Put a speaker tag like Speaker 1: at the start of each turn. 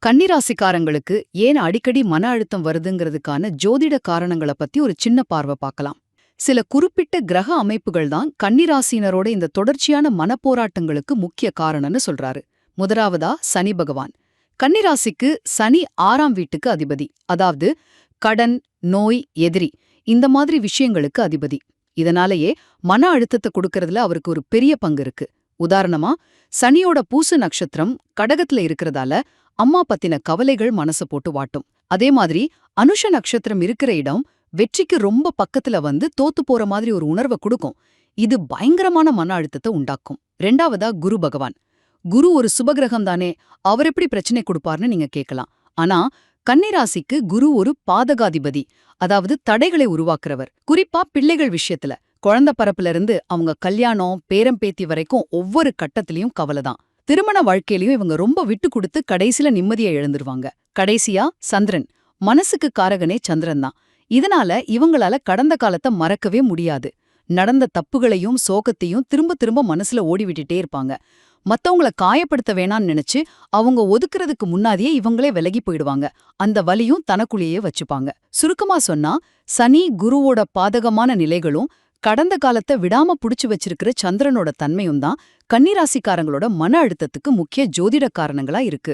Speaker 1: கன்னிராசிக்காரங்களுக்கு ஏன் அடிக்கடி மன அழுத்தம் வருதுங்கிறதுக்கான ஜோதிட காரணங்கள பத்தி ஒரு சின்ன பார்வை பார்க்கலாம். சில குறிப்பிட்ட கிரக அமைப்புகள் தான் கன்னிராசினரோட இந்த தொடர்ச்சியான மனப்போராட்டங்களுக்கு முக்கிய காரணம்னு சொல்றாரு. முதலாவதா சனி பகவான். கன்னிராசிக்கு சனி 6ஆம் வீட்டுக்கு அதிபதி, அதாவது கடன், நோய், எதிரி இந்த மாதிரி விஷயங்களுக்கு அதிபதி. இதனாலேயே மன அழுத்தத்தை கொடுக்கறதுல அவருக்கு ஒரு பெரிய பங்கு இருக்கு. உதாரணமா, சனியோட பூச நட்சத்திரம் கடகத்துல இருக்கிறதால அம்மா பத்தின கவலைகள் மனச போட்டு வாட்டும். அதே மாதிரி அனுஷ நட்சத்திரம் இருக்கிற இடம் வெற்றிக்கு ரொம்ப பக்கத்துல வந்து தோத்து போற மாதிரி ஒரு உணர்வை கொடுக்கும். இது பயங்கரமான மன அழுத்தத்தை உண்டாக்கும். ரெண்டாவதா குரு பகவான். குரு ஒரு சுபகிரகம் தானே, அவர் எப்படி பிரச்சனை கொடுப்பார்னு நீங்க கேட்கலாம். ஆனா கன்னிராசிக்கு குரு ஒரு பாதகாதிபதி, அதாவது தடைகளை உருவாக்குறவர். குறிப்பா பிள்ளைகள் விஷயத்துல குழந்தை பரப்புல இருந்து அவங்க கல்யாணம், பேரம்பேத்தி வரைக்கும் ஒவ்வொரு கட்டத்திலயும் கவலைதான். திருமண வாழ்க்கையிலயும் இவங்க ரொம்ப விட்டு கொடுத்து கடைசில நிம்மதியை இழந்துருவாங்க. கடைசியா சந்திரன். மனசுக்கு காரகனே சந்திரன் தான். இதனால இவங்களால கடந்த காலத்தை மறக்கவே முடியாது. நடந்த தப்புகளையும் சோகத்தையும் திரும்ப திரும்ப மனசுல ஓடிவிட்டுட்டே இருப்பாங்க. மத்தவங்கள காயப்படுத்த வேணான்னு நினைச்சு அவங்க ஒதுக்குறதுக்கு முன்னாடியே இவங்களே விலகி போயிடுவாங்க. அந்த வலியும் தனக்குள்ளேயே வச்சுப்பாங்க. சுருக்கமா சொன்னா, சனி குருவோட பாதகமான நிலைகளும் கடந்த காலத்தை விடாம புடிச்சு வச்சிருக்கிற சந்திரனோட தன்மையும் தான் கன்னிராசிக்காரங்களோட மன அழுத்தத்துக்கு முக்கிய ஜோதிட காரணங்களா இருக்கு.